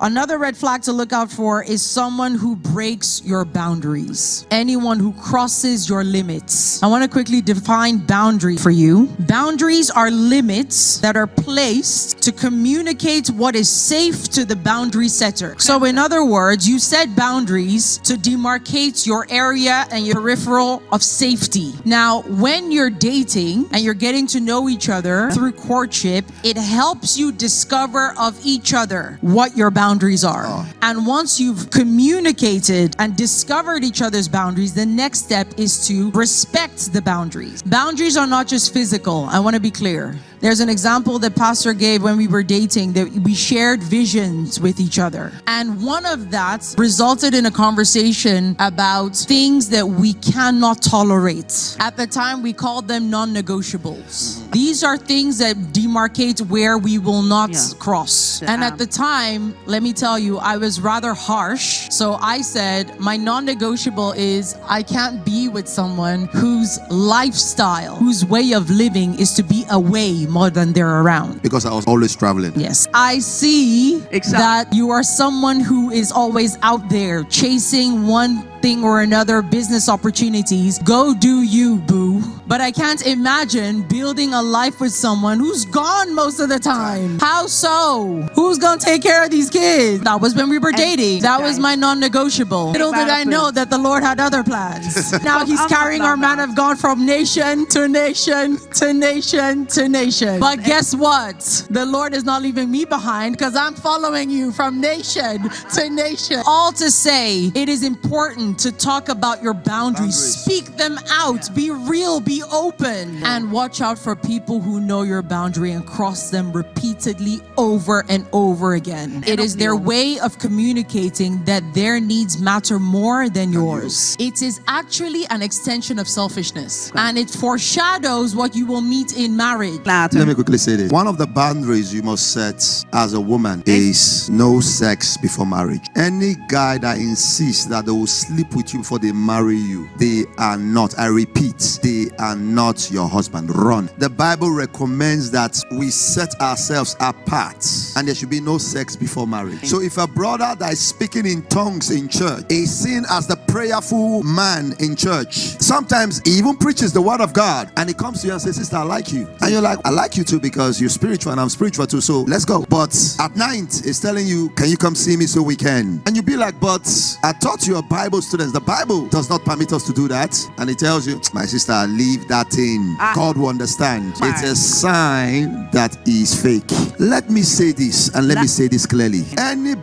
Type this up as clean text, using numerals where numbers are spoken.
Another red flag to look out for is someone who breaks your boundaries. Anyone who crosses your limits. I want to quickly define boundary for you. Boundaries are limits that are placed to communicate what is safe to the boundary setter. So in other words, you set boundaries to demarcate your area and your peripheral of safety. Now, when you're dating and you're getting to know each other through courtship, it helps you discover of each other what your boundaries are. And once you've communicated and discovered each other's boundaries, the next step is to respect the boundaries. Boundaries are not just physical. I want to be clear. There's an example that Pastor gave when we were dating, that we shared visions with each other. And one of that resulted in a conversation about things that we cannot tolerate. At the time, we called them non-negotiables. These are things that demarcate where we will not cross. And at the time, let me tell you, I was rather harsh. So I said, my non-negotiable is I can't be with someone whose lifestyle, whose way of living is to be away more than they're around. Because I was always traveling. Yes. I see that you are someone who is always out there chasing one thing or another, business opportunities. Go do you, boo. But I can't imagine building a life with someone who's gone most of the time. How so? Who's gonna take care of these kids? That was when we were dating. That was my non-negotiable. Little did I know that the Lord had other plans. Now he's carrying our man of God from nation to nation to nation to nation. But guess what? The Lord is not leaving me behind, because I'm following you from nation to nation. All to say, it is important to talk about your boundaries. Speak them out. Be real. Be open. And watch out for people who know your boundary and cross them repeatedly over and over again. It is their way of communicating that their needs matter more than yours. It is actually an extension of selfishness. And it foreshadows what you will meet in marriage. Let me quickly say this. One of the boundaries you must set as a woman is no sex before marriage. Any guy that insists that they will sleep with you before they marry you, they are not, I repeat, they are not your husband. Run. The Bible recommends that we set ourselves apart and there should be no sex before marriage. So if a brother that is speaking in tongues in church is seen as the prayerful man in church, sometimes he even preaches the word of God and he comes to you and says, sister, I like you. And you're like, I like you too because you're spiritual and I'm spiritual too, so let's go. But at night, it's telling you, can you come see me so we can? And you be like, but I thought you're Bible students. The Bible does not permit us to do that. And it tells you, my sister, leave that in. God will understand. It's a sign that is fake. Let me say this, and let me say this clearly. Any